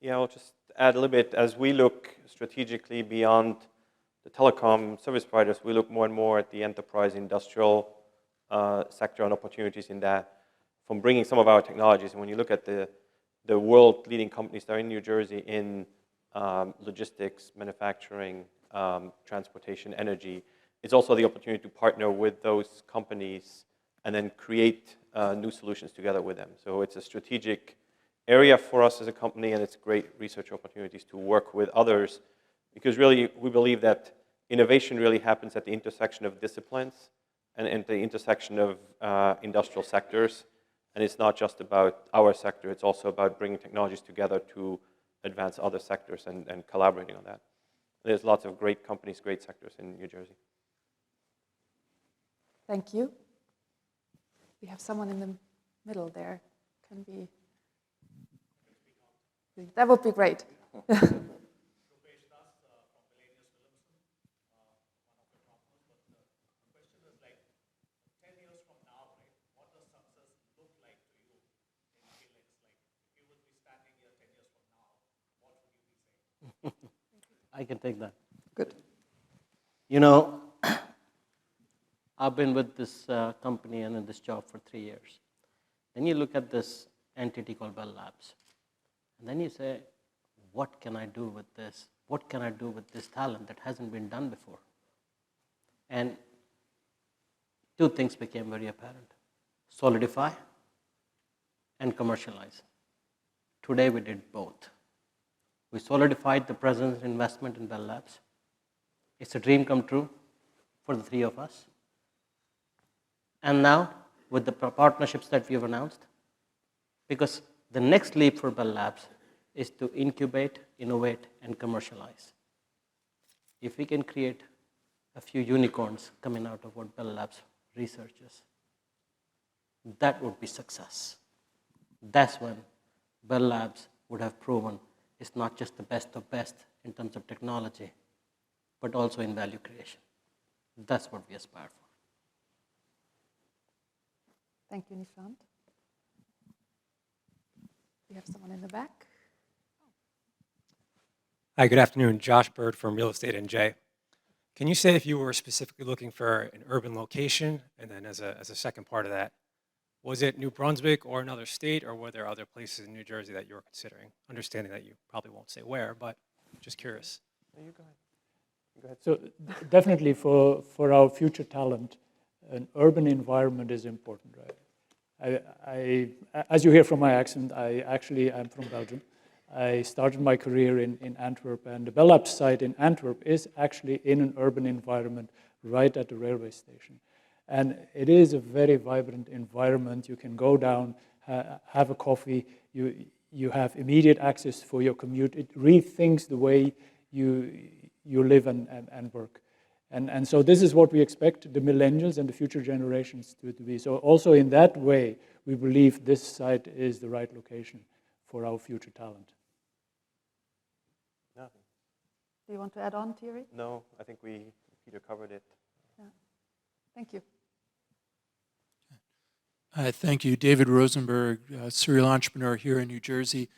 Yeah, I'll just add a little bit. As we look strategically beyond the telecom service providers, we look more and more at the enterprise industrial sector and opportunities in that, from bringing some of our technologies. And when you look at the world-leading companies that are in New Jersey in logistics, manufacturing, transportation, energy, it's also the opportunity to partner with those companies and then create new solutions together with them. So it's a strategic area for us as a company, and it's great research opportunities to work with others, because really we believe that innovation really happens at the intersection of disciplines and at the intersection of industrial sectors. And it's not just about our sector, it's also about bringing technologies together to advance other sectors and collaborating on that. There's lots of great companies, great sectors in New Jersey. Thank you. We have someone in the middle there. Can be. That would be great. I can take that. Good. You know, I've been with this company and in this job for 3 years. Then you look at this entity called Bell Labs. And then you say, what can I do with this? What can I do with this talent that hasn't been done before? And two things became very apparent: solidify and commercialize. Today we did both. We solidified the presence and investment in Bell Labs. It's a dream come true for the three of us. And now, with the partnerships that we have announced, because the next leap for Bell Labs is to incubate, innovate, and commercialize. If we can create a few unicorns coming out of what Bell Labs researches, that would be success. That's when Bell Labs would have proven it's not just the best of best in terms of technology, but also in value creation. That's what we aspire for. Thank you, Nishant. We have someone in the back. Hi, good afternoon. Josh Bird from Real Estate NJ. Can you say if you were specifically looking for an urban location, and then as a second part of that, was it New Brunswick or another state, or were there other places in New Jersey that you were considering? Understanding that you probably won't say where, but just curious. No, you go ahead. Go ahead. So definitely for our future talent, an urban environment is important, right? As you hear from my accent, I actually am from Belgium. I started my career in Antwerp, and the Bell Labs site in Antwerp is actually in an urban environment right at the railway station. And it is a very vibrant environment. You can go down, have a coffee, you have immediate access for your commute. It rethinks the way you live and work. And so this is what we expect the millennials and the future generations to be. So also in that way, we believe this site is the right location for our future talent. Nothing. Do you want to add on, Thierry? No, I think Peter covered it. Yeah. Thank you. Thank you. David Rosenberg, serial entrepreneur here in New Jersey.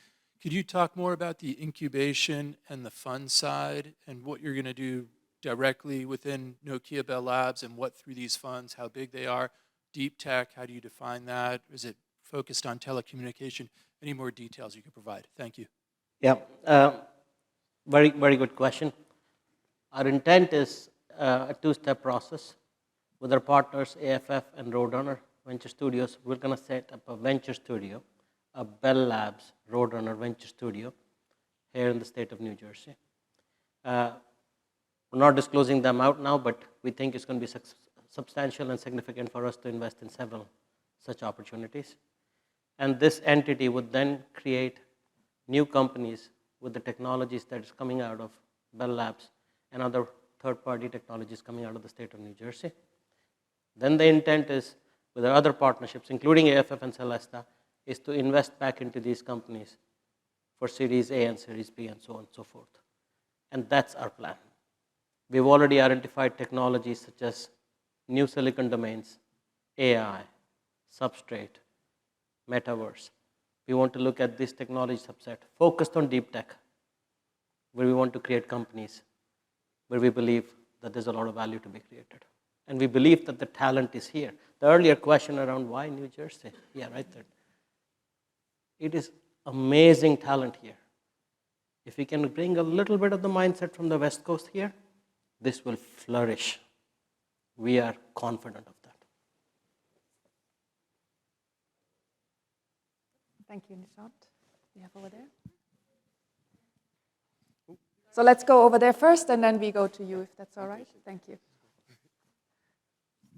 Could you talk more about the incubation and the fund side and what you're going to do directly within Nokia Bell Labs and what through these funds, how big they are? Deep tech, how do you define that? Is it focused on telecommunication? Any more details you could provide? Thank you. Yeah, very, very good question. Our intent is a two-step process. With our partners, AFF and Roadrunner Venture Studios, we're going to set up a venture studio, a Bell Labs Roadrunner Venture Studio here in the state of New Jersey. We're not disclosing them out now, but we think it's going to be substantial and significant for us to invest in several such opportunities. And this entity would then create new companies with the technologies that is coming out of Bell Labs and other third-party technologies coming out of the state of New Jersey. Then the intent is, with our other partnerships, including AFF and Celesta, is to invest back into these companies for Series A and Series B and so on and so forth. And that's our plan. We've already identified technologies such as new silicon domains, AI, substrate, metaverse. We want to look at this technology subset focused on deep tech, where we want to create companies where we believe that there's a lot of value to be created. And we believe that the talent is here. The earlier question around why New Jersey? Yeah, right there. It is amazing talent here. If we can bring a little bit of the mindset from the West Coast here, this will flourish. We are confident of that. Thank you, Nishant. We have over there. So let's go over there first, and then we go to you, if that's all right. Thank you.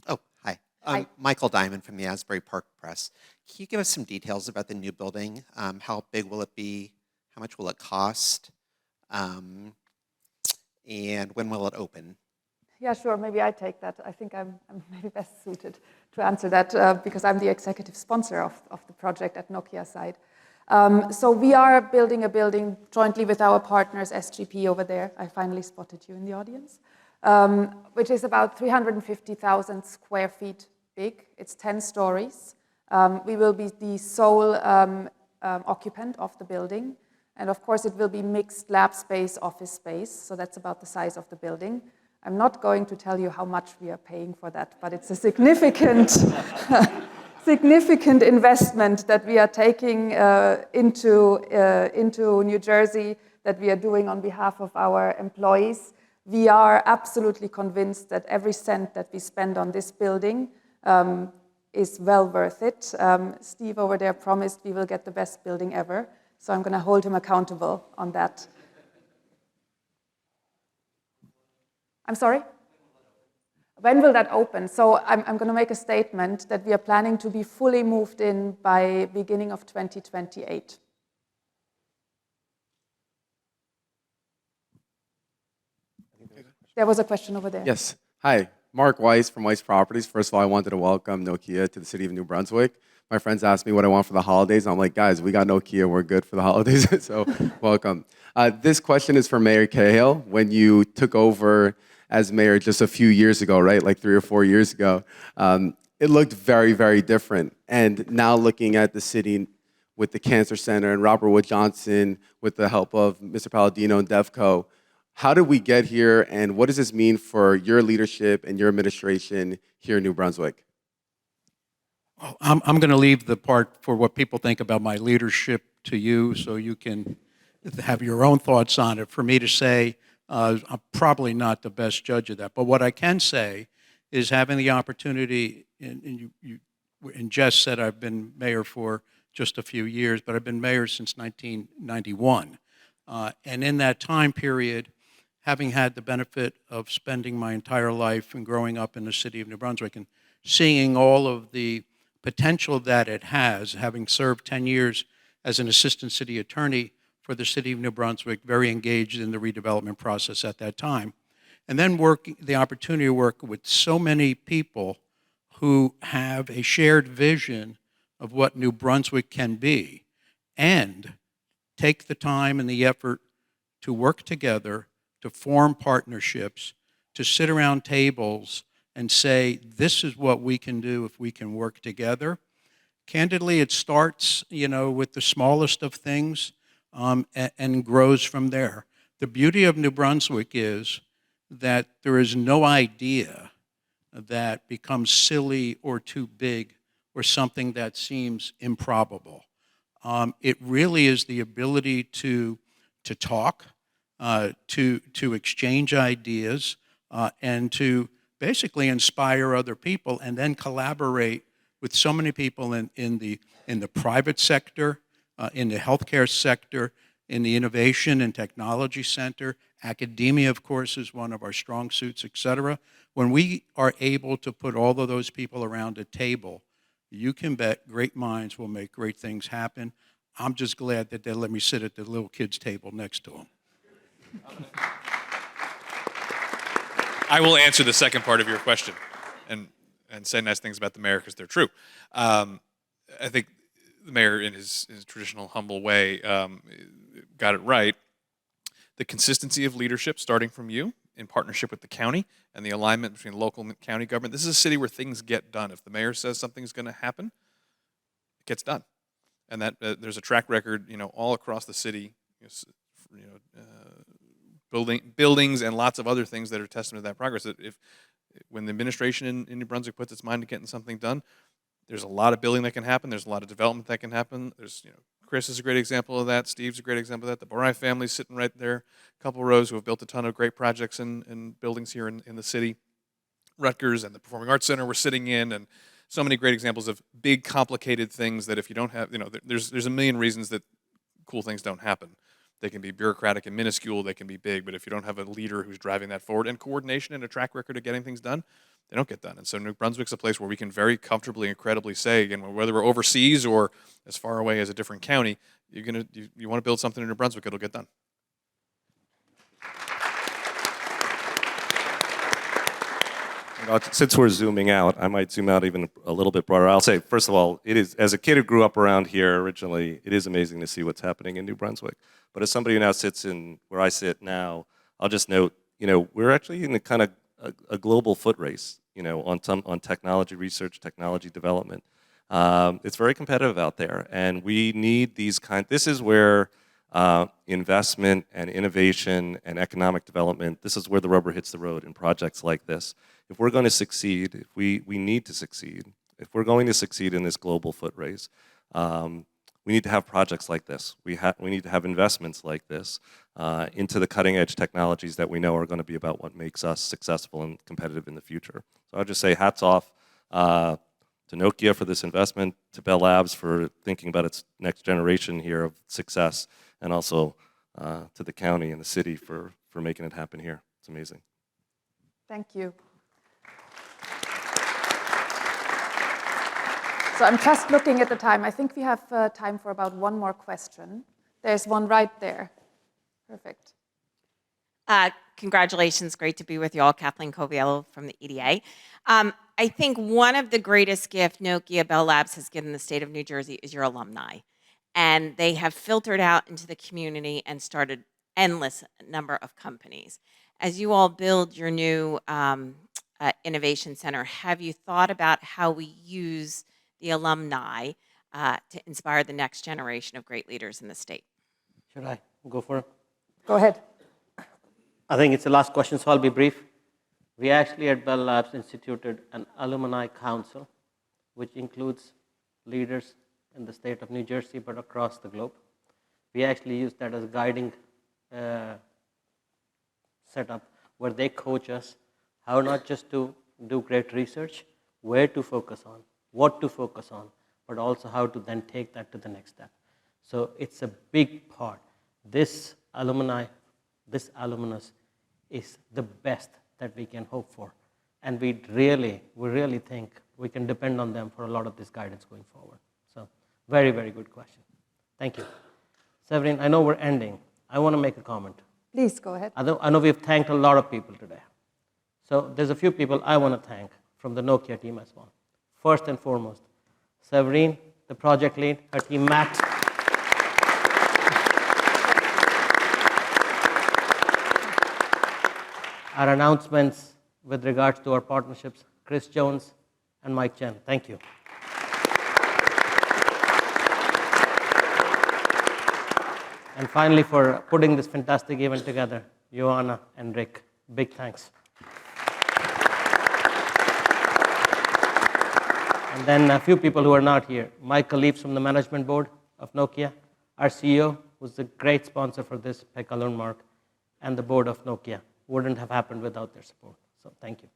Oh, hi. Hi. Michael Diamond from the Asbury Park Press. Can you give us some details about the new building? How big will it be? How much will it cost? And when will it open? Yeah, sure. Maybe I take that. I think I'm maybe best suited to answer that because I'm the executive sponsor of the project at Nokia side. So we are building a building jointly with our partners, SGP over there. I finally spotted you in the audience, which is about 350,000 square feet big. It's 10 stories. We will be the sole occupant of the building. And of course, it will be mixed lab space, office space. So that's about the size of the building. I'm not going to tell you how much we are paying for that, but it's a significant, significant investment that we are taking into New Jersey that we are doing on behalf of our employees. We are absolutely convinced that every cent that we spend on this building is well worth it. Steve over there promised we will get the best building ever, so I'm going to hold him accountable on that. I'm sorry? When will that open? So I'm going to make a statement that we are planning to be fully moved in by beginning of 2028. There was a question over there. Yes. Hi, Mark Weiss from Weiss Properties. First of all, I wanted to welcome Nokia to the city of New Brunswick. My friends asked me what I want for the holidays. I'm like, guys, we got Nokia. We're good for the holidays. So welcome. This question is for Mayor Cahill. When you took over as mayor just a few years ago, right, like 3 or 4 years ago, it looked very, very different. And now looking at the city with the Cancer Center and Robert Wood Johnson with the help of Mr. Palladino and DevCo, how did we get here, and what does this mean for your leadership and your administration here in New Brunswick? I'm going to leave the part for what people think about my leadership to you, so you can have your own thoughts on it. For me to say, I'm probably not the best judge of that. But what I can say is having the opportunity, and Jess said I've been mayor for just a few years, but I've been mayor since 1991. And in that time period, having had the benefit of spending my entire life and growing up in the city of New Brunswick and seeing all of the potential that it has, having served 10 years as an assistant city attorney for the city of New Brunswick, very engaged in the redevelopment process at that time, and then the opportunity to work with so many people who have a shared vision of what New Brunswick can be, and take the time and the effort to work together, to form partnerships, to sit around tables and say, this is what we can do if we can work together. Candidly, it starts, with the smallest of things and grows from there. The beauty of New Brunswick is that there is no idea that becomes silly or too big or something that seems improbable. It really is the ability to talk, to exchange ideas, and to basically inspire other people, and then collaborate with so many people in the private sector, in the healthcare sector, in the innovation and technology center. Academia, of course, is one of our strong suits, et cetera. When we are able to put all of those people around a table, you can bet great minds will make great things happen. I'm just glad that they let me sit at the little kids' table next to them. I will answer the second part of your question and say nice things about the mayor because they're true. I think the mayor, in his traditional humble way, got it right. The consistency of leadership starting from you in partnership with the county and the alignment between local and county government. This is a city where things get done. If the mayor says something's going to happen, it gets done. And that there's a track record, all across the city, buildings and lots of other things that are testament to that progress. That when the administration in New Brunswick puts its mind to getting something done, there's a lot of building that can happen. There's a lot of development that can happen. There's, Chris is a great example of that. Steve's a great example of that. The Borai family's sitting right there, a couple rows, who have built a ton of great projects and buildings here in the city. Rutgers and the Performing Arts Center we're sitting in, and so many great examples of big, complicated things that if you don't have, there's a million reasons that cool things don't happen. They can be bureaucratic and minuscule, they can be big, but if you don't have a leader who's driving that forward and coordination and a track record of getting things done, they don't get done. And so New Brunswick's a place where we can very comfortably and credibly say, again, whether we're overseas or as far away as a different county, you want to build something in New Brunswick, it'll get done. Since we're zooming out, I might zoom out even a little bit broader. I'll say, first of all, it is, as a kid who grew up around here originally, it is amazing to see what's happening in New Brunswick. But as somebody who now sits in where I sit now, I'll just note, we're actually in a kind of a global foot race, on technology research, technology development. It's very competitive out there, and we need this is where investment and innovation and economic development, this is where the rubber hits the road in projects like this. If we're going to succeed, if we need to succeed, if we're going to succeed in this global foot race, we need to have projects like this. We need to have investments like this into the cutting edge technologies that we know are going to be about what makes us successful and competitive in the future. So I'll just say hats off to Nokia for this investment, to Bell Labs for thinking about its next generation here of success, and also to the county and the city for making it happen here. It's amazing. Thank you. So I'm just looking at the time. I think we have time for about one more question. There's one right there. Perfect. Congratulations, great to be with you all. Kathleen Coviello from the EDA. I think one of the greatest gifts Nokia Bell Labs has given the state of New Jersey is your alumni. And they have filtered out into the community and started endless number of companies. As you all build your new innovation center, have you thought about how we use the alumni to inspire the next generation of great leaders in the state? Should I go for it? Go ahead. I think it's the last question, so I'll be brief. We actually at Bell Labs instituted an alumni council, which includes leaders in the state of New Jersey, but across the globe. We actually use that as a guiding setup where they coach us how not just to do great research, where to focus on, what to focus on, but also how to then take that to the next step. So it's a big part. This alumnus is the best that we can hope for. And we really think we can depend on them for a lot of this guidance going forward. So very, very good question. Thank you. Severin, I know we're ending. I want to make a comment. Please, go ahead. I know we've thanked a lot of people today. So there's a few people I want to thank from the Nokia team as well. First and foremost, Severin, the project lead, her team Matt. Our announcements with regards to our partnerships, Chris Jones and Mike Chen. Thank you. And finally, for putting this fantastic event together, Joanna and Rick, big thanks. And then a few people who are not here. Michael Leaps from the management board of Nokia, our CEO, who's a great sponsor for this Pekka Lundmark, and the board of Nokia. Wouldn't have happened without their support. So thank you.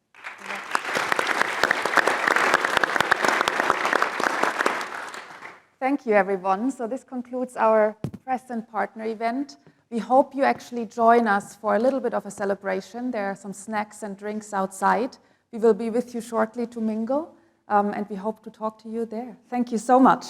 Thank you, everyone. So this concludes our press and partner event. We hope you actually join us for a little bit of a celebration. There are some snacks and drinks outside. We will be with you shortly to mingle, and we hope to talk to you there. Thank you so much.